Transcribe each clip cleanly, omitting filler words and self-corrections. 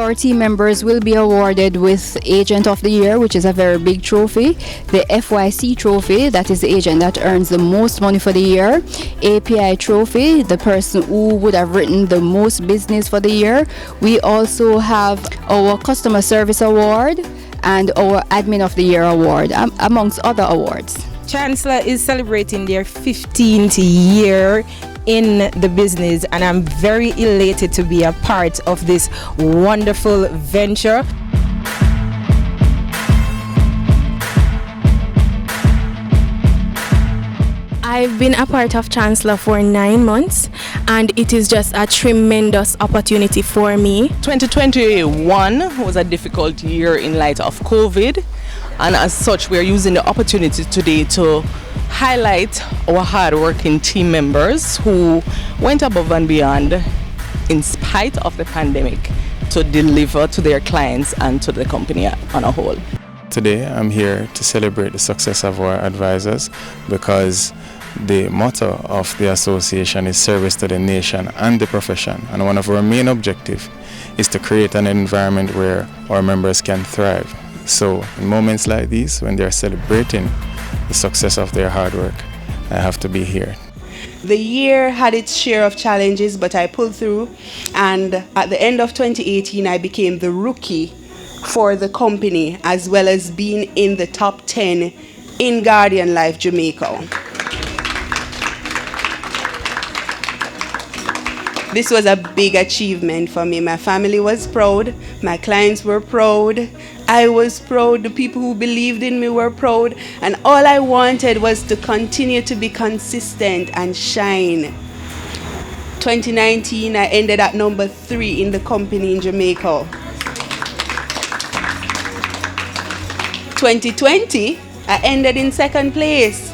our team members will be awarded with Agent of the Year, which is a very big trophy, the FYC trophy, that is the agent that earns the most money for the year, API trophy, the person who would have written the most business for the year. We also have our Customer Service Award and our Admin of the Year Award, amongst other awards. Chancellor is celebrating their 15th year in the business, and I'm very elated to be a part of this wonderful venture. I've been a part of Chancellor for 9 months, and it is just a tremendous opportunity for me. 2021 was a difficult year in light of COVID, and as such we are using the opportunity today to highlight our hard-working team members who went above and beyond in spite of the pandemic to deliver to their clients and to the company on a whole. Today I'm here to celebrate the success of our advisors because the motto of the association is service to the nation and the profession, and one of our main objectives is to create an environment where our members can thrive. So in moments like these, when they are celebrating the success of their hard work, I have to be here. The year had its share of challenges, but I pulled through, and at the end of 2018 I became the rookie for the company, as well as being in the top 10 in Guardian Life Jamaica. This was a big achievement for me. My family was proud, my clients were proud, I was proud, the people who believed in me were proud, and all I wanted was to continue to be consistent and shine. 2019, I ended at number 3 in the company in Jamaica. 2020, I ended in 2nd place.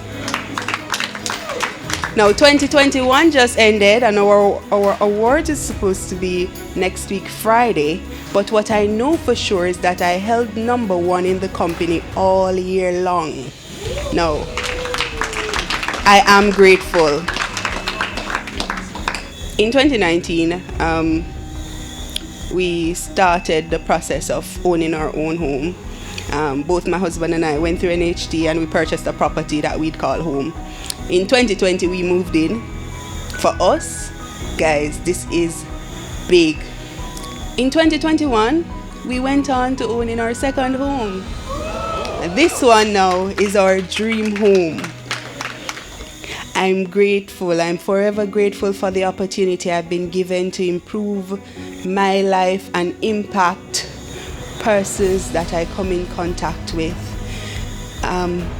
Now 2021 just ended, and our award is supposed to be next week Friday, but what I know for sure is that I held number 1 in the company all year long. Now, I am grateful. In 2019, we started the process of owning our own home. Both my husband and I went through NHT and we purchased a property that we'd call home. In 2020, we moved in. For us, guys, this is big. In 2021, we went on to owning our 2nd home. This one now is our dream home. I'm grateful. I'm forever grateful for the opportunity I've been given to improve my life and impact persons that I come in contact with.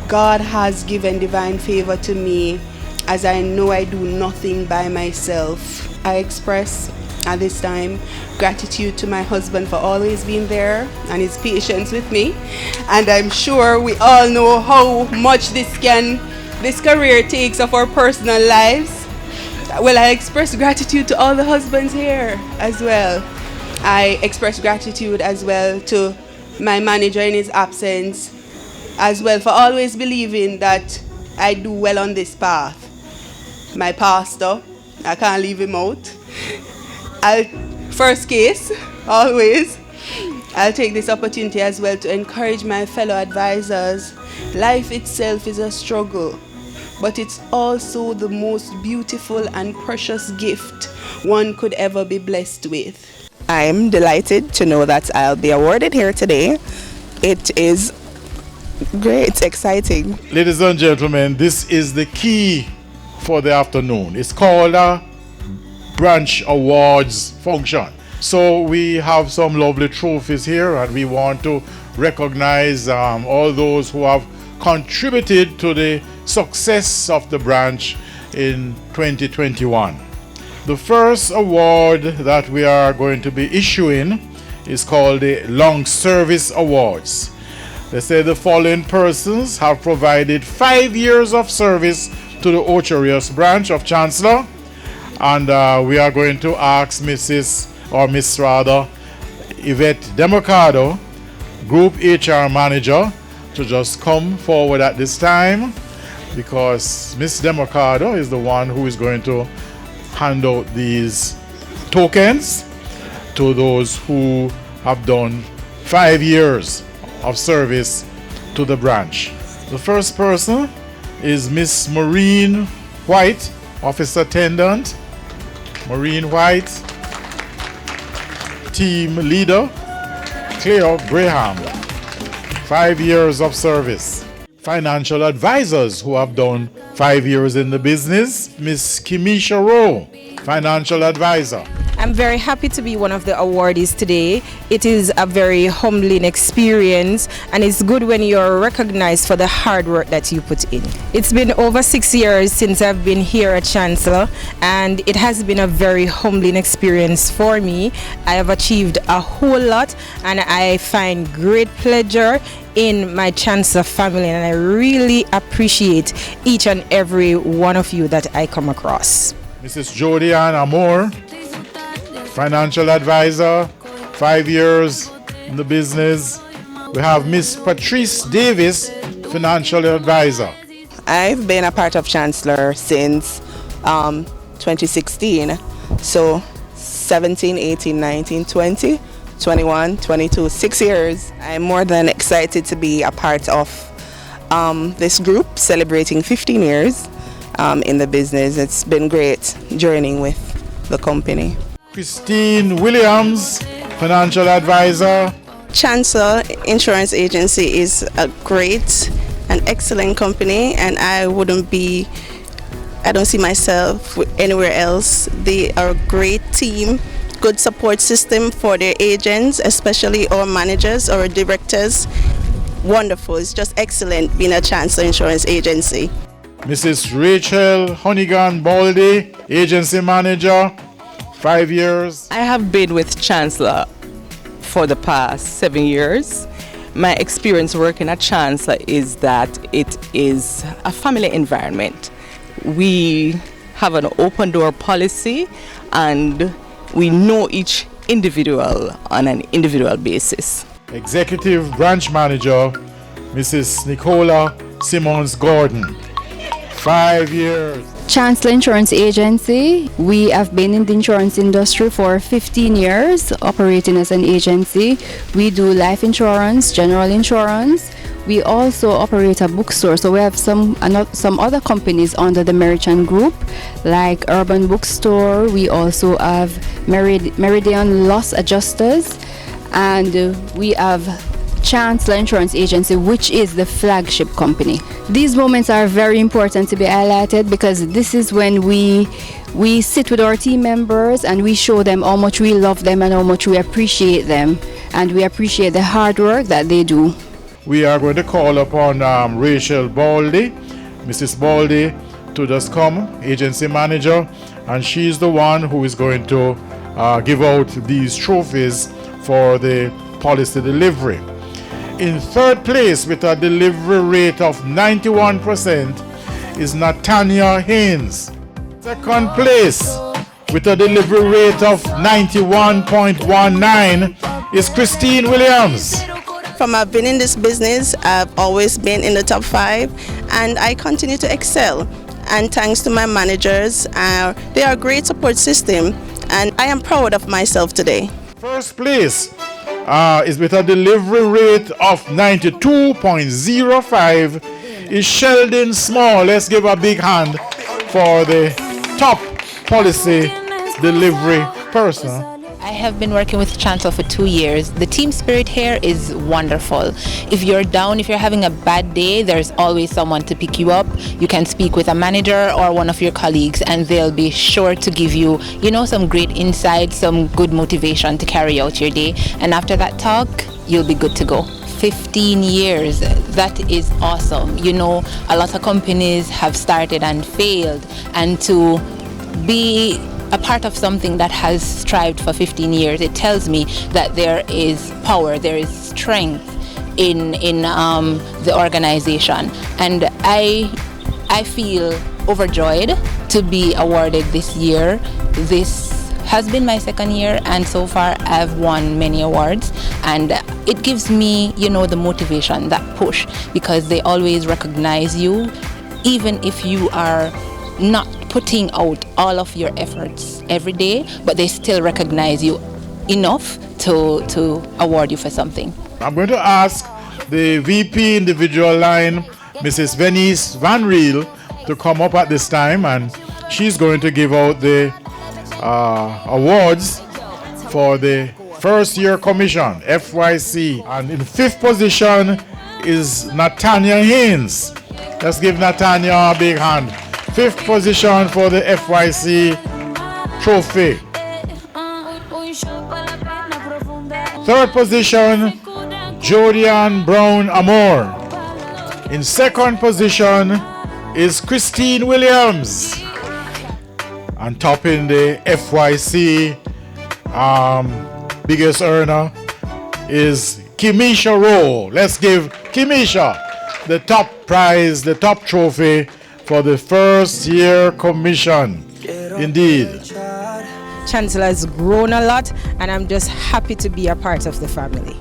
God has given divine favor to me, as I know I do nothing by myself. I express at this time gratitude to my husband for always being there and his patience with me, and I'm sure we all know how much this career takes of our personal lives. Well, I express gratitude to all the husbands here as well. I express gratitude as well to my manager in his absence as well, for always believing that I do well on this path. My pastor, I can't leave him out. First case, always. I'll take this opportunity as well to encourage my fellow advisors. Life itself is a struggle, but it's also the most beautiful and precious gift one could ever be blessed with. I'm delighted to know that I'll be awarded here today. It is great, exciting. Ladies and gentlemen, this is the key for the afternoon. It's called a branch awards function. So we have some lovely trophies here, and we want to recognize all those who have contributed to the success of the branch in 2021. The first award that we are going to be issuing is called the Long Service Awards. They say the following persons have provided 5 years of service to the Ocho Rios branch of Chancellor, and we are going to ask Miss Yvette Democado, Group HR Manager, to just come forward at this time, because Miss Democado is the one who is going to hand out these tokens to those who have done 5 years of service to the branch. The first person is Miss Maureen White, Office Attendant. Maureen White. Team Leader, Cleo Graham. 5 years of service. Financial advisors who have done 5 years in the business, Miss Kimisha Rowe, Financial Advisor. I'm very happy to be one of the awardees today. It is a very humbling experience, and it's good when you're recognized for the hard work that you put in. It's been over 6 years since I've been here at Chancellor, and it has been a very humbling experience for me. I have achieved a whole lot, and I find great pleasure in my Chancellor family, and I really appreciate each and every one of you that I come across. Mrs. Jody Ann Amore, Financial Advisor, 5 years in the business. We have Miss Patrice Davis, Financial Advisor. I've been a part of Chancellor since 2016. So 17, 18, 19, 20, 21, 22, 6 years. I'm more than excited to be a part of this group celebrating 15 years in the business. It's been great journeying with the company. Christine Williams, Financial Advisor. Chancellor Insurance Agency is a great and excellent company, and I don't see myself anywhere else. They are a great team, good support system for their agents, especially our managers, our directors. Wonderful. It's just excellent being a Chancellor Insurance Agency. Mrs. Rachel Honeygan Baldy, Agency Manager, 5 years. I have been with Chancellor for the past 7 years. My experience working at Chancellor is that it is a family environment. We have an open door policy, and we know each individual on an individual basis. Executive Branch Manager, Mrs. Nicola Simmons Gordon, 5 years. Chancellor Insurance Agency, we have been in the insurance industry for 15 years, operating as an agency. We do life insurance, general insurance. We also operate a bookstore, so we have some other companies under the Meridian Group, like Urban Bookstore. We also have Meridian Loss Adjusters, and we have Chancellor Insurance Agency, which is the flagship company. These moments are very important to be highlighted because this is when we sit with our team members and we show them how much we love them and how much we appreciate them, and we appreciate the hard work that they do. We are going to call upon Rachel Baldy, Mrs. Baldy, to just come, Agency Manager, and she's the one who is going to give out these trophies for the policy delivery. In third place with a delivery rate of 91% is Natanya Haynes. Second place with a delivery rate of 91.19 is Christine Williams. From I've been in this business, I've always been in the top 5, and I continue to excel. And thanks to my managers, they are a great support system, and I am proud of myself today. First place is with a delivery rate of 92.05 is Sheldon Small. Let's give a big hand for the top policy delivery person. I have been working with Chancellor for 2 years. The team spirit here is wonderful. If you're down, if you're having a bad day, there's always someone to pick you up. You can speak with a manager or one of your colleagues, and they'll be sure to give you, some great insights, some good motivation to carry out your day. And after that talk, you'll be good to go. 15 years, that is awesome. A lot of companies have started and failed, and to be a part of something that has strived for 15 years, it tells me that there is power, there is strength in the organization, and I feel overjoyed to be awarded this year. This has been my second year, and so far I've won many awards, and it gives me the motivation, that push, because they always recognize you, even if you are not putting out all of your efforts every day, but they still recognize you enough to award you for something. I'm going to ask the VP individual line, Mrs. Venice Van Riel, to come up at this time, and she's going to give out the awards for the first year commission, FYC. And in 5th position is Natanya Haynes. Let's give Natanya a big hand. 5th position for the FYC trophy. 3rd position, Jodian Brown Amor. In 2nd position is Christine Williams. And topping the FYC biggest earner is Kimisha Rowe. Let's give Kimisha the top prize, the top trophy for the first year commission. Indeed. Chancellor has grown a lot, and I'm just happy to be a part of the family.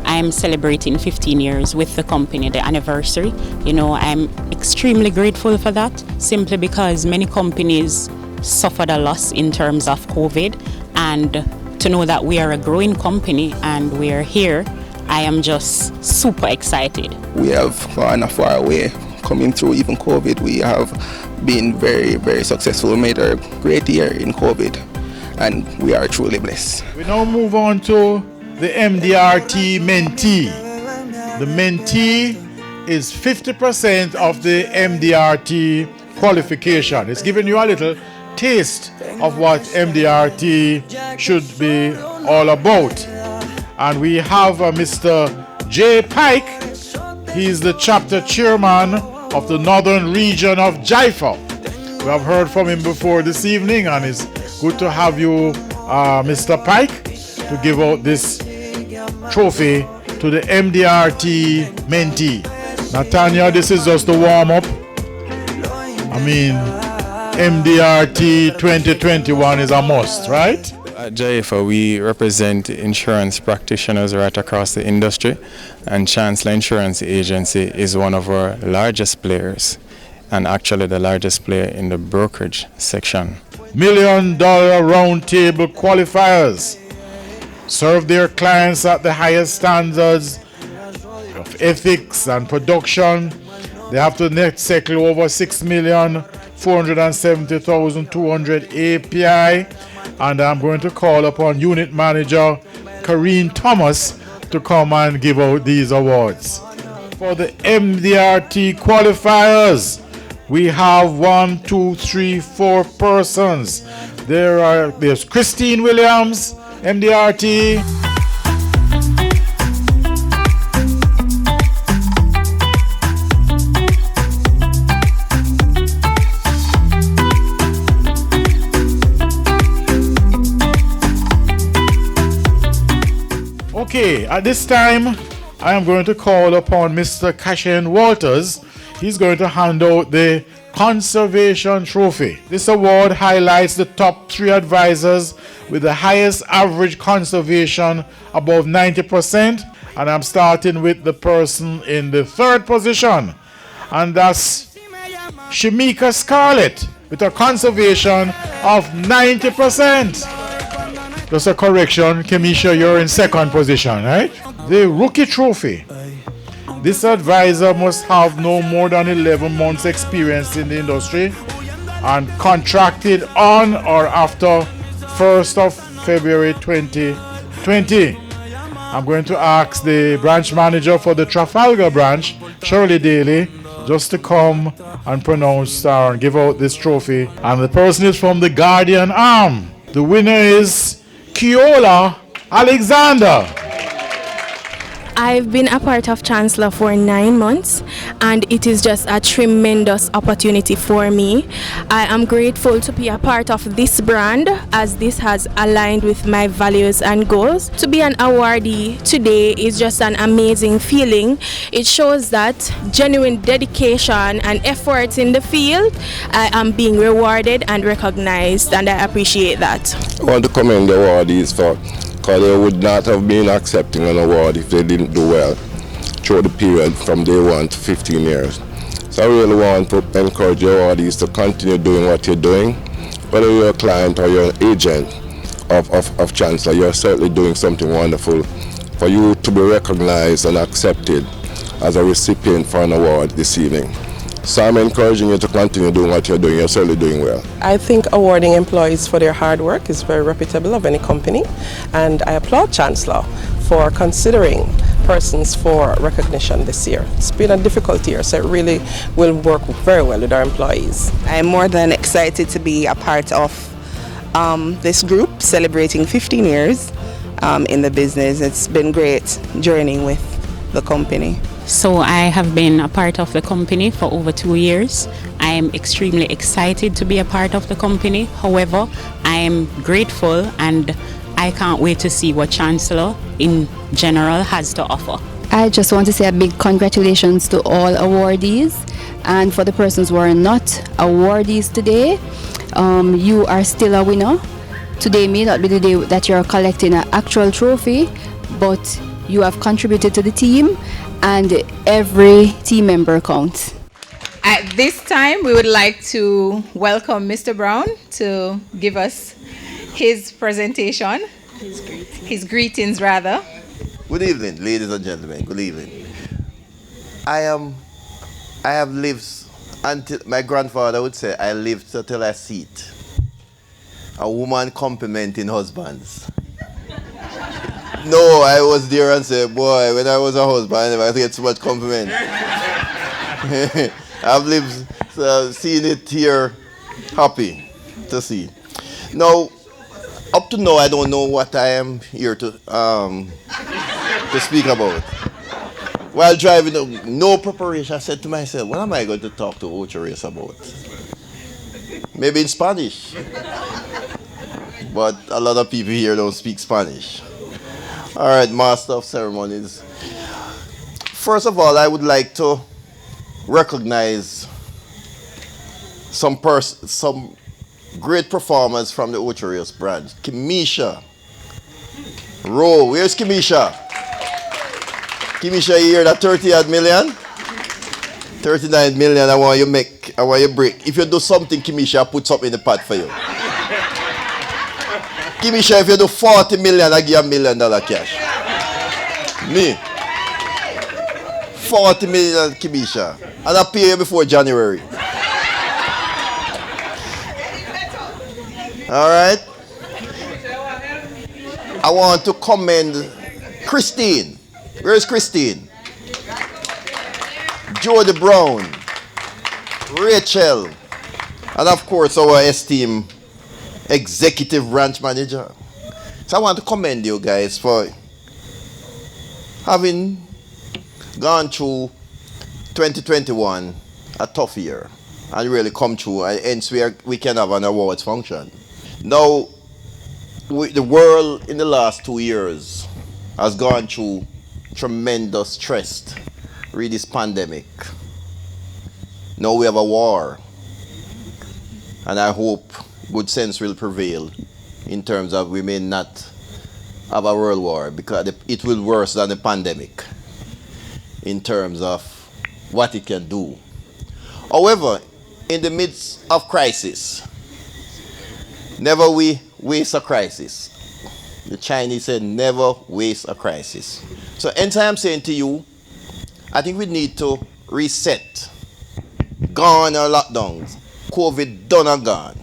I'm celebrating 15 years with the company, the anniversary. You know, I'm extremely grateful for that, simply because many companies suffered a loss in terms of COVID, and to know that we are a growing company and we are here, I am just super excited. We have gone a far way. Coming through even COVID, we have been very, very successful. We made a great year in COVID, and we are truly blessed. We now move on to the MDRT mentee. The mentee is 50% of the MDRT qualification. It's giving you a little taste of what MDRT should be all about. And we have Mr. Jay Pike. He's the chapter chairman of the northern region of Jaifa. We have heard from him before this evening, and it's good to have you, Mr. Pike, to give out this trophy to the MDRT mentee. Natanya, this is just the warm-up. I mean, MDRT 2021 is a must, right? At Jaifa, we represent insurance practitioners right across the industry, and Chancellor Insurance Agency is one of our largest players, and actually the largest player in the brokerage section. $1 Million Roundtable qualifiers serve their clients at the highest standards of ethics and production. They have to net settle over 6,470,200 API. And I'm going to call upon Unit Manager Karine Thomas to come and give out these awards. For the MDRT qualifiers, we have 1, 2, 3, 4 persons. There's Christine Williams, MDRT. Okay, at this time, I am going to call upon Mr. Cashin Walters. He's going to hand out the Conservation Trophy. This award highlights the top 3 advisors with the highest average conservation above 90%. And I'm starting with the person in the 3rd position. And that's Shamika Scarlett with a conservation of 90%. Just a correction, Kemisha, you're in 2nd position, right? The Rookie Trophy. This advisor must have no more than 11 months experience in the industry and contracted on or after 1st of February 2020. I'm going to ask the branch manager for the Trafalgar branch, Shirley Daly, just to come and pronounce and give out this trophy. And the person is from the Guardian Arm. The winner is Kiola Alexander. I've been a part of Chancellor for 9 months, and it is just a tremendous opportunity for me. I am grateful to be a part of this brand, as this has aligned with my values and goals. To be an awardee today is just an amazing feeling. It shows that genuine dedication and efforts in the field, I am being rewarded and recognized, and I appreciate that. I want to commend the awardees because they would not have been accepting an award if they didn't do well through the period from day 1 to 15 years. So I really want to encourage your awardees to continue doing what you're doing, whether you're a client or you're an agent. of Chancellor. You're certainly doing something wonderful. For you to be recognized and accepted as a recipient for an award this evening. So I'm encouraging you to continue doing what you're doing. You're certainly doing well. I think awarding employees for their hard work is very reputable of any company, and I applaud Chancellor for considering persons for recognition this year. It's been a difficult year, so it really will work very well with our employees. I'm more than excited to be a part of this group celebrating 15 years in the business. It's been great journeying with the company. So I have been a part of the company for over 2 years. I am extremely excited to be a part of the company. However, I am grateful and I can't wait to see what Chancellor in general has to offer. I just want to say a big congratulations to all awardees, and for the persons who are not awardees today, you are still a winner. Today may not be the day that you're collecting an actual trophy, but you have contributed to the team, and every team member counts. At this time, we would like to welcome Mr. Brown to give us his presentation. His greetings, rather. Good evening, ladies and gentlemen. Good evening. I have lived until my grandfather would say, I lived until I see it. A woman complimenting husbands. No, I was there and said, boy, when I was a husband, I never get so much compliment. I've lived, seeing it here, happy to see. Now, up to now, I don't know what I am here to speak about. While driving, no preparation, I said to myself, what am I going to talk to Ocho Rios about? Maybe in Spanish. But a lot of people here don't speak Spanish. All right, Master of Ceremonies. First of all, I would like to recognize some great performers from the Ocho Rios branch. Kimisha. Where's Kimisha? Kimisha, you hear that 30 million? 39 million, I want you break. If you do something, Kimisha, I'll put something in the pot for you. Kimisha, if you do 40 million, I give you $1 million cash. Me. 40 million, Kimisha. And I'll pay you before January. All right. I want to commend Christine. Where is Christine? Jody Brown, Rachel, and of course our esteemed executive branch manager. So I want to commend you guys for having gone through 2021, a tough year, and really come through, and hence we can have an awards function. Now, the world in the last 2 years has gone through tremendous stress with this pandemic. Now we have a war, and I hope good sense will prevail in terms of we may not have a world war, because it will worse than the pandemic in terms of what it can do. However, in the midst of crisis, never we waste a crisis. The Chinese said never waste a crisis. So hence I am saying to you, I think we need to reset. Gone are lockdowns. COVID done and gone.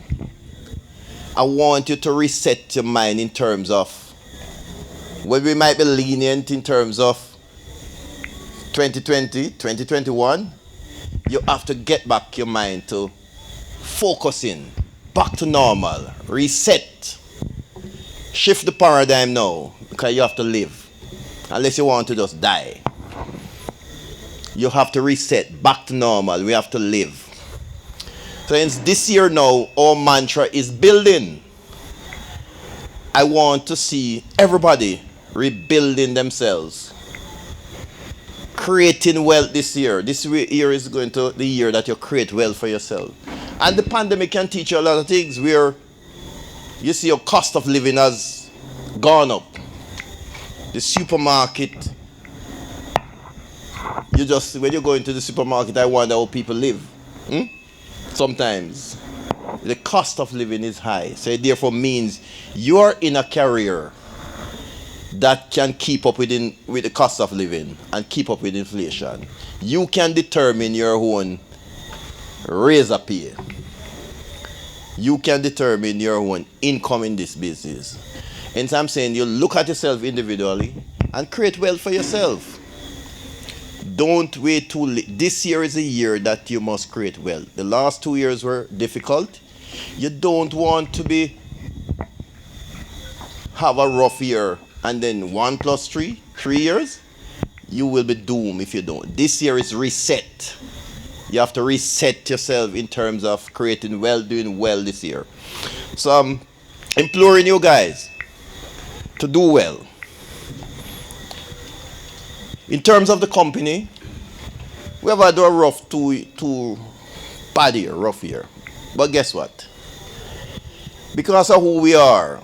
I want you to reset your mind in terms of when we might be lenient in terms of 2020, 2021. You have to get back your mind to focusing, back to normal, reset. Shift the paradigm now, because you have to live. Unless you want to just die. You have to reset, back to normal. We have to live. So this year now, our mantra is building. I want to see everybody rebuilding themselves. Creating wealth this year. This year is going to be the year that you create wealth for yourself. And the pandemic can teach you a lot of things where you see your cost of living has gone up. The supermarket, when you go into the supermarket, I wonder how people live. Sometimes. the cost of living is high. So it therefore means you're in a career that can keep up with the cost of living and keep up with inflation. You can determine your own raise of pay. You can determine your own income in this business. And so I'm saying you look at yourself individually and create wealth for yourself. Don't wait too late. This year is a year that you must create wealth. The last 2 years were difficult. You don't want to have a rough year and then 1 + 3, 3 years. You will be doomed if you don't. This year is reset. You have to reset yourself in terms of creating wealth, doing well this year. So I'm imploring you guys to do well. In terms of the company, we have had a rough bad year, rough year. But guess what? Because of who we are,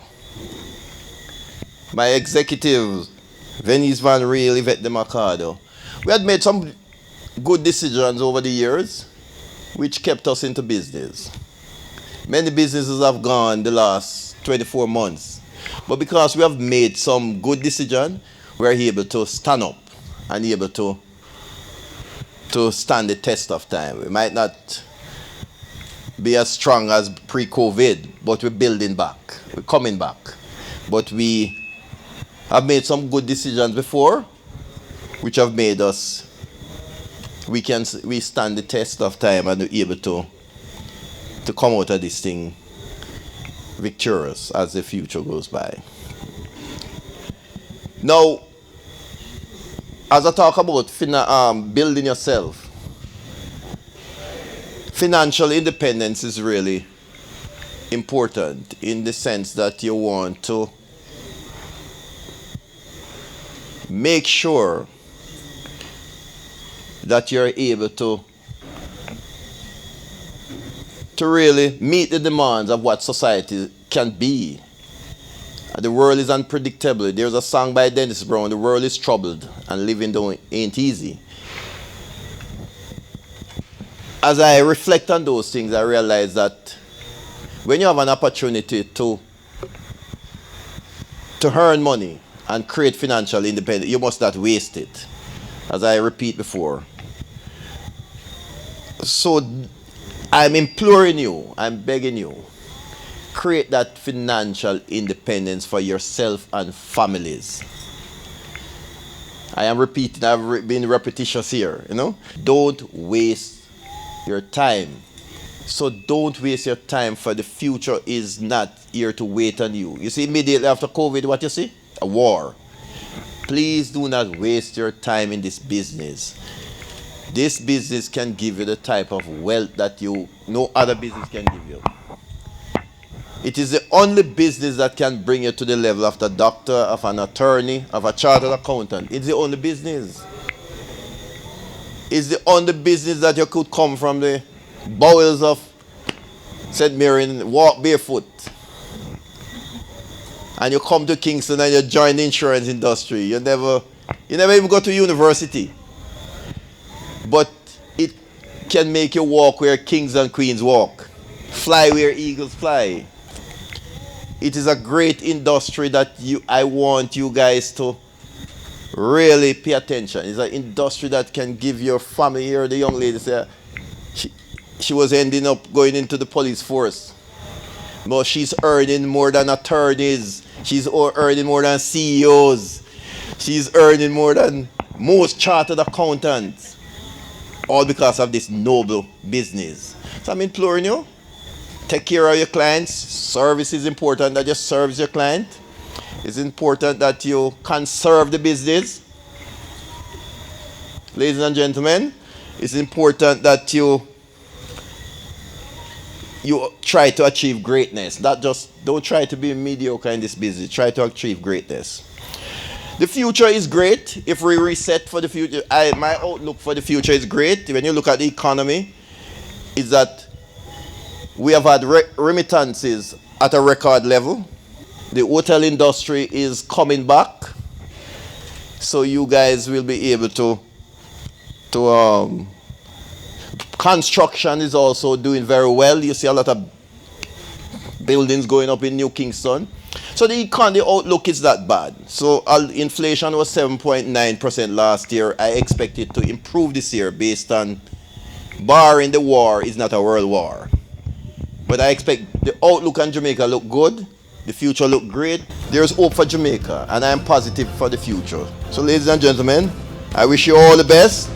my executives, Venice Van Reel, Yvette De Mercado, we had made some good decisions over the years which kept us into business. Many businesses have gone the last 24 months. But because we have made some good decisions, we're able to stand up and able to stand the test of time. We might not be as strong as pre-COVID, but we're building back. We're coming back. But we have made some good decisions before, which have made us, we stand the test of time and we're able to come out of this thing victorious as the future goes by. Now, as I talk about building yourself, financial independence is really important in the sense that you want to make sure that you're able to really meet the demands of what society can be. The world is unpredictable. There's a song by Dennis Brown, the world is troubled and living ain't easy. As I reflect on those things, I realize that when you have an opportunity to earn money and create financial independence, you must not waste it, as I repeat before. So I'm imploring you, I'm begging you, create that financial independence for yourself and families. I am repeating, I've been repetitious here, Don't waste your time. So don't waste your time, for the future is not here to wait on you. You see, immediately after COVID, what you see? A war. Please do not waste your time in this business. This business can give you the type of wealth that no other business can give you. It is the only business that can bring you to the level of the doctor, of an attorney, of a chartered accountant. It's the only business. It's the only business that you could come from the bowels of St. Mary and walk barefoot. And you come to Kingston and you join the insurance industry. You never even go to university. But it can make you walk where kings and queens walk. Fly where eagles fly. It is a great industry that I want you guys to really pay attention. It's an industry that can give your family. Here the young lady said she was ending up going into the police force. But she's earning more than attorneys. She's earning more than CEOs. She's earning more than most chartered accountants. All because of this noble business. So I'm imploring you, take care of your clients. Service is important that you service your client. It's important that you conserve the business. Ladies and gentlemen, it's important that you try to achieve greatness. Don't try to be mediocre in this business. Try to achieve greatness. The future is great if we reset for the future. My outlook for the future is great. When you look at the economy, is that we have had remittances at a record level. The hotel industry is coming back. So you guys will be able to construction is also doing very well. You see a lot of buildings going up in New Kingston. So the economy outlook is that bad. So inflation was 7.9% last year. I expect it to improve this year based on barring the war is not a world war. But I expect the outlook on Jamaica look good. The future look great. There's hope for Jamaica and I'm positive for the future. So ladies and gentlemen, I wish you all the best.